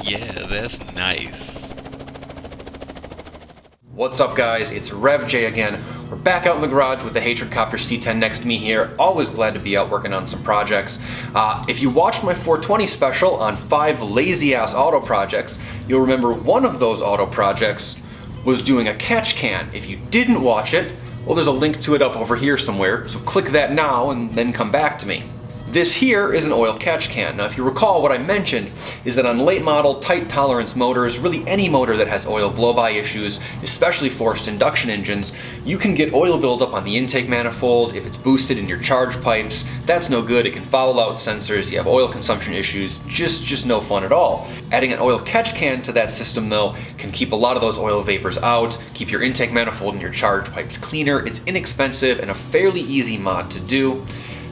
Yeah, that's nice. What's up guys, it's REV J again. We're back out in the garage with the Hatred Copter C10 next to me here. Always glad to be out working on some projects. If you watched my 420 special on 5 lazy-ass auto projects, you'll remember one of those auto projects was doing a catch can. If you didn't watch it, well, there's a link to it up over here somewhere, so click that now and then come back to me. This here is an oil catch can. Now if you recall, what I mentioned is that on late model, tight tolerance motors, really any motor that has oil blow-by issues, especially forced induction engines, you can get oil buildup on the intake manifold. If it's boosted in your charge pipes, that's no good. It can foul out sensors, you have oil consumption issues, just no fun at all. Adding an oil catch can to that system though can keep a lot of those oil vapors out, keep your intake manifold and your charge pipes cleaner. It's inexpensive and a fairly easy mod to do.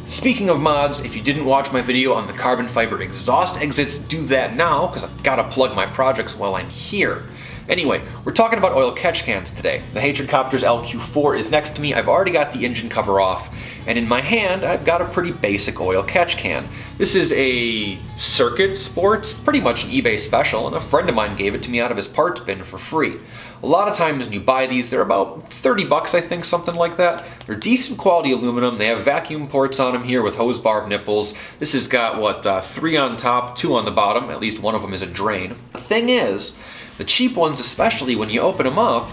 Speaking of mods, if you didn't watch my video on the carbon fiber exhaust exits, do that now, because I've got to plug my projects while I'm here. Anyway, we're talking about oil catch cans today. The Hatred Copter's LQ4 is next to me. I've already got the engine cover off, and in my hand, I've got a pretty basic oil catch can. This is a Circuit Sports, pretty much an eBay special, and a friend of mine gave it to me out of his parts bin for free. A lot of times when you buy these, they're about 30 bucks, I think, something like that. They're decent quality aluminum. They have vacuum ports on them here with hose barb nipples. This has got, what, 3 on top, 2 on the bottom. At least one of them is a drain. The thing is, the cheap ones, especially when you open them up,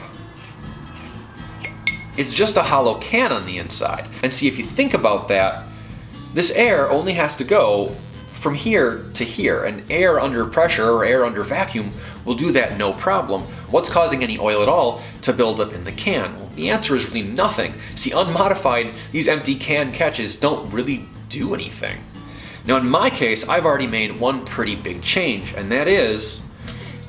it's just a hollow can on the inside. And see, if you think about that, this air only has to go from here to here, and air under pressure or air under vacuum will do that no problem. What's causing any oil at all to build up in the can? Well, the answer is really nothing. See, unmodified, these empty can catches don't really do anything. Now in my case, I've already made one pretty big change, and that is,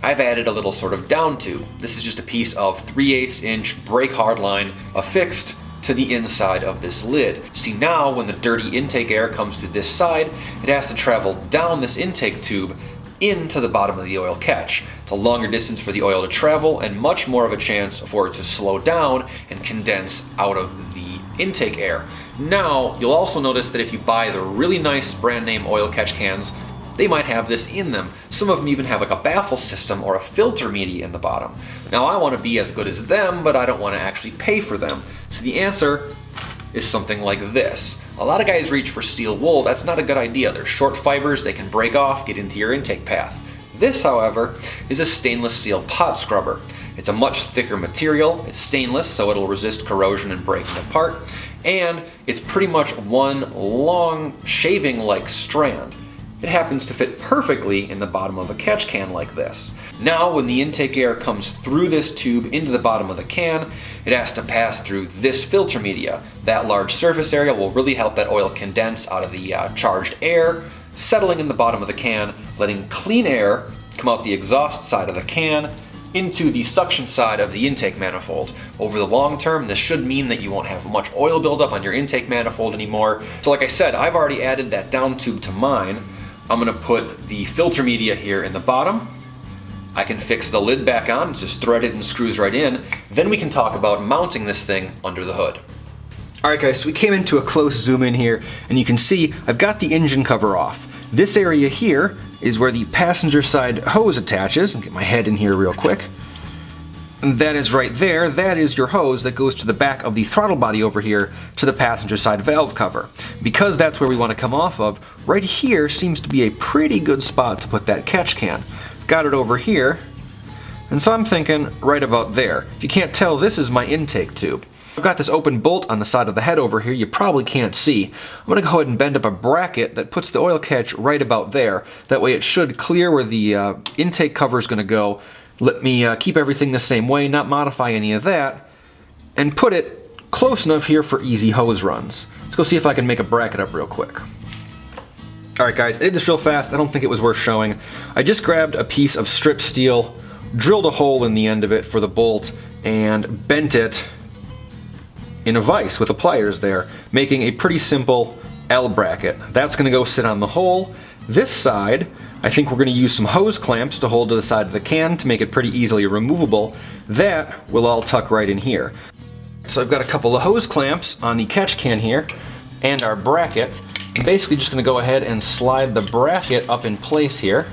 I've added a little sort of down tube. This is just a piece of 3/8 inch brake hardline affixed to the inside of this lid. See, now when the dirty intake air comes through this side, it has to travel down this intake tube into the bottom of the oil catch. It's a longer distance for the oil to travel and much more of a chance for it to slow down and condense out of the intake air. Now, you'll also notice that if you buy the really nice brand name oil catch cans, they might have this in them. Some of them even have like a baffle system or a filter media in the bottom. Now I want to be as good as them, but I don't want to actually pay for them. So the answer is something like this. A lot of guys reach for steel wool. That's not a good idea. They're short fibers, they can break off, get into your intake path. This, however, is a stainless steel pot scrubber. It's a much thicker material, it's stainless, so it'll resist corrosion and breaking apart, and it's pretty much one long shaving-like strand. It happens to fit perfectly in the bottom of a catch can like this. Now when the intake air comes through this tube into the bottom of the can, it has to pass through this filter media. That large surface area will really help that oil condense out of the charged air, settling in the bottom of the can, letting clean air come out the exhaust side of the can into the suction side of the intake manifold. Over the long term, this should mean that you won't have much oil buildup on your intake manifold anymore. So like I said, I've already added that down tube to mine. I'm gonna put the filter media here in the bottom. I can fix the lid back on, it's just threaded and screws right in. Then we can talk about mounting this thing under the hood. Alright guys, so we came into a close zoom in here, and you can see I've got the engine cover off. This area here is where the passenger side hose attaches. I'll get my head in here real quick. And that is right there. That is your hose that goes to the back of the throttle body over here to the passenger side valve cover. Because that's where we want to come off of, right here seems to be a pretty good spot to put that catch can. Got it over here, and so I'm thinking right about there. If you can't tell, this is my intake tube. I've got this open bolt on the side of the head over here you probably can't see. I'm going to go ahead and bend up a bracket that puts the oil catch right about there. That way it should clear where the intake cover is going to go. Let me keep everything the same way, not modify any of that, and put it close enough here for easy hose runs. Let's go see if I can make a bracket up real quick. Alright guys, I did this real fast, I don't think it was worth showing. I just grabbed a piece of strip steel, drilled a hole in the end of it for the bolt, and bent it in a vise with the pliers there, making a pretty simple L bracket. That's going to go sit on the hole. This side, I think we're going to use some hose clamps to hold to the side of the can to make it pretty easily removable. That will all tuck right in here. So I've got a couple of hose clamps on the catch can here and our bracket. I'm basically just going to go ahead and slide the bracket up in place here.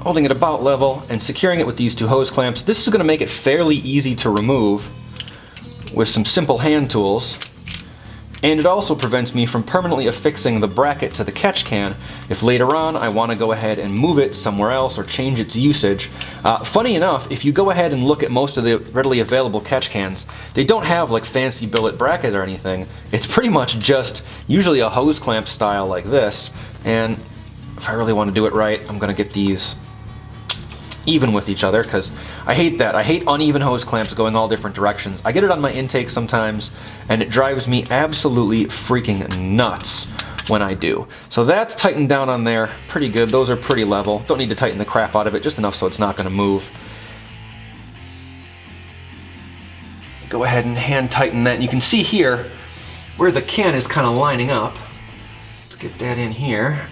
holding it about level and securing it with these 2 hose clamps. This is going to make it fairly easy to remove with some simple hand tools. And it also prevents me from permanently affixing the bracket to the catch can if later on I want to go ahead and move it somewhere else or change its usage. Funny enough, if you go ahead and look at most of the readily available catch cans, they don't have like fancy billet bracket or anything. It's pretty much just usually a hose clamp style like this. And if I really want to do it right, I'm going to get these even with each other, because I hate that. I hate uneven hose clamps going all different directions. I get it on my intake sometimes, and it drives me absolutely freaking nuts when I do. So that's tightened down on there pretty good. Those are pretty level. Don't need to tighten the crap out of it, just enough so it's not going to move. Go ahead and hand tighten that, and you can see here where the can is kind of lining up. Let's get that in here.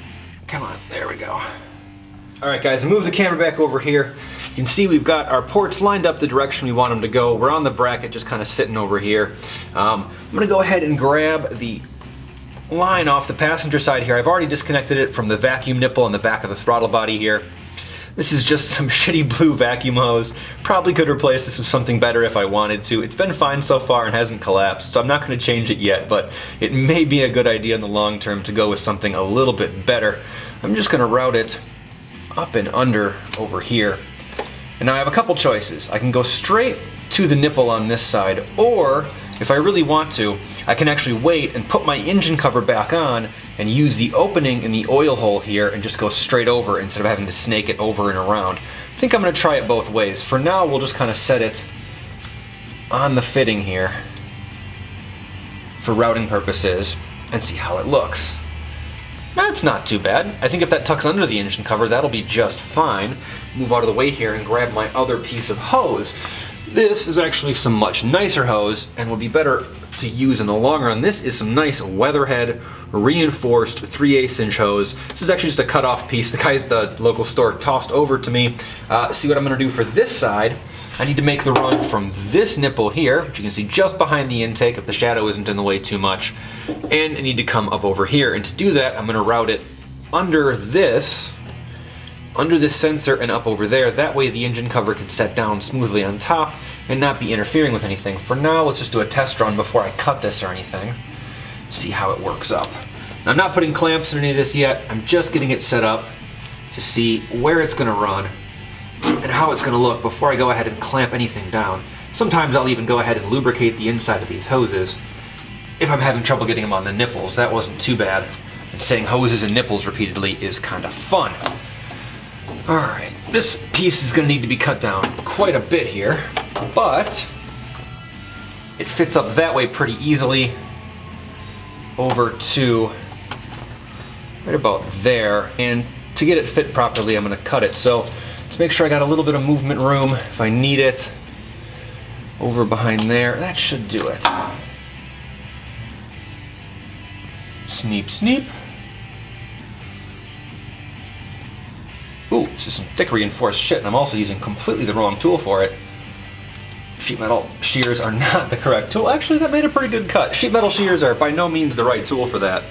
Come on, there we go. Alright guys, I moved the camera back over here. You can see we've got our ports lined up the direction we want them to go. We're on the bracket just kind of sitting over here. I'm going to go ahead and grab the line off the passenger side here. I've already disconnected it from the vacuum nipple on the back of the throttle body here. This is just some shitty blue vacuum hose. Probably could replace this with something better if I wanted to. It's been fine so far and hasn't collapsed, so I'm not going to change it yet, but it may be a good idea in the long term to go with something a little bit better. I'm just going to route it up and under over here. And now I have a couple choices. I can go straight to the nipple on this side, or if I really want to, I can actually wait and put my engine cover back on and use the opening in the oil hole here and just go straight over instead of having to snake it over and around. I think I'm going to try it both ways. For now, we'll just kind of set it on the fitting here for routing purposes and see how it looks. That's not too bad. I think if that tucks under the engine cover, that'll be just fine. Move out of the way here and grab my other piece of hose. This is actually some much nicer hose and will be better to use in the long run. This is some nice Weatherhead reinforced 3/8 inch hose. This is actually just a cut off piece the guys at the local store tossed over to me. See what I'm going to do for this side. I need to make the run from this nipple here, which you can see just behind the intake if the shadow isn't in the way too much, and I need to come up over here. And to do that, I'm going to route it under this sensor and up over there. That way the engine cover can set down smoothly on top and not be interfering with anything. For now, let's just do a test run before I cut this or anything. See how it works up. Now, I'm not putting clamps in any of this yet. I'm just getting it set up to see where it's going to run and how it's going to look before I go ahead and clamp anything down. Sometimes I'll even go ahead and lubricate the inside of these hoses if I'm having trouble getting them on the nipples. That wasn't too bad. And saying hoses and nipples repeatedly is kind of fun. Alright, this piece is going to need to be cut down quite a bit here, but it fits up that way pretty easily over to right about there. And to get it fit properly, I'm going to cut it. So let's make sure I got a little bit of movement room if I need it. Over behind there, that should do it. Sneep, sneep. Ooh, this is some thick reinforced shit, and I'm also using completely the wrong tool for it. Sheet metal shears are not the correct tool. Actually, that made a pretty good cut. Sheet metal shears are by no means the right tool for that,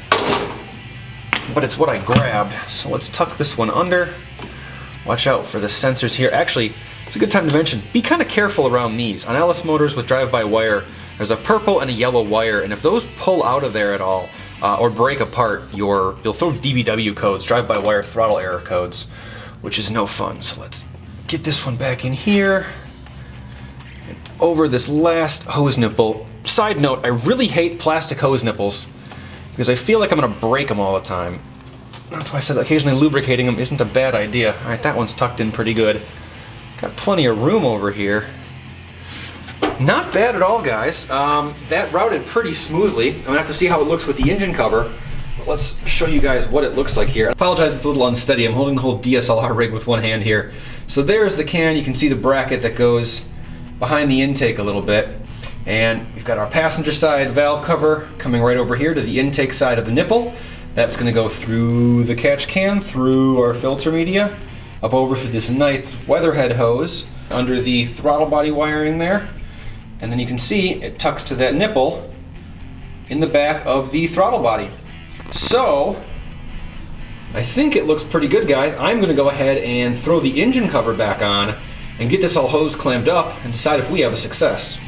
but it's what I grabbed. So let's tuck this one under. Watch out for the sensors here. Actually, it's a good time to mention, be kind of careful around these. On LS motors with drive-by-wire, there's a purple and a yellow wire, and if those pull out of there at all, or break apart, you'll throw DBW codes, drive-by-wire throttle error codes, which is no fun. So let's get this one back in here and over this last hose nipple. Side note, I really hate plastic hose nipples because I feel like I'm going to break them all the time. That's why I said occasionally lubricating them isn't a bad idea. Alright, that one's tucked in pretty good. Got plenty of room over here. Not bad at all, guys. That routed pretty smoothly. I'm going to have to see how it looks with the engine cover. Let's show you guys what it looks like here. I apologize, it's a little unsteady. I'm holding the whole DSLR rig with one hand here. So there's the can. You can see the bracket that goes behind the intake a little bit. And we've got our passenger side valve cover coming right over here to the intake side of the nipple. That's going to go through the catch can, through our filter media, up over through this nice Weatherhead hose, under the throttle body wiring there. And then you can see it tucks to that nipple in the back of the throttle body. So I think it looks pretty good, guys. I'm gonna go ahead and throw the engine cover back on and get this all hose clamped up and decide if we have a success.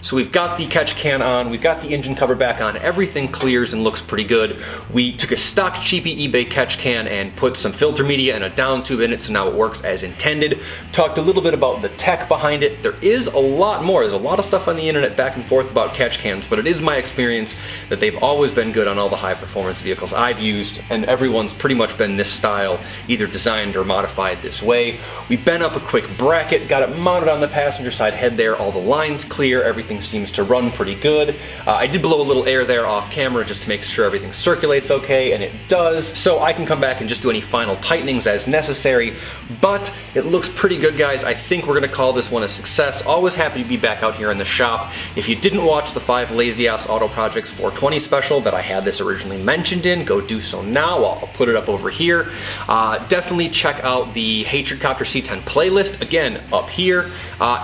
So we've got the catch can on, we've got the engine cover back on, everything clears and looks pretty good. We took a stock cheapy eBay catch can and put some filter media and a down tube in it, so now it works as intended. Talked a little bit about the tech behind it. There is a lot more. There's a lot of stuff on the internet back and forth about catch cans, but it is my experience that they've always been good on all the high performance vehicles I've used, and everyone's pretty much been this style, either designed or modified this way. We bent up a quick bracket, got it mounted on the passenger side head there, all the lines clear, everything seems to run pretty good. I did blow a little air there off camera just to make sure everything circulates okay, and it does, so I can come back and just do any final tightenings as necessary, but it looks pretty good, guys. I think we're gonna call this one a success. Always happy to be back out here in the shop. If you didn't watch the 5 Lazy Ass Auto Projects 420 special that I had this originally mentioned in, go do so now. I'll put it up over here. Definitely check out the Hatredcopter C10 playlist, again, up here,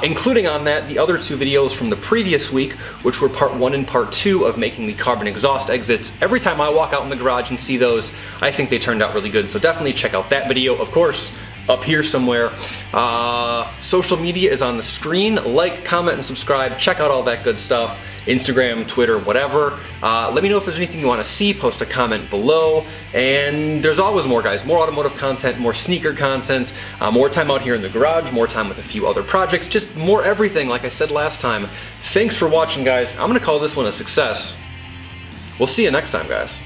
including on that the other 2 videos from the previous week, which were part 1 and part 2 of making the carbon exhaust exits. Every time I walk out in the garage and see those, I think they turned out really good, so definitely check out that video. Of course, up here somewhere. Social media is on the screen. Like, comment, and subscribe. Check out all that good stuff. Instagram, Twitter, whatever. Let me know if there's anything you want to see. Post a comment below. And there's always more, guys. More automotive content, more sneaker content, more time out here in the garage, more time with a few other projects, just more everything, like I said last time. Thanks for watching, guys. I'm going to call this one a success. We'll see you next time, guys.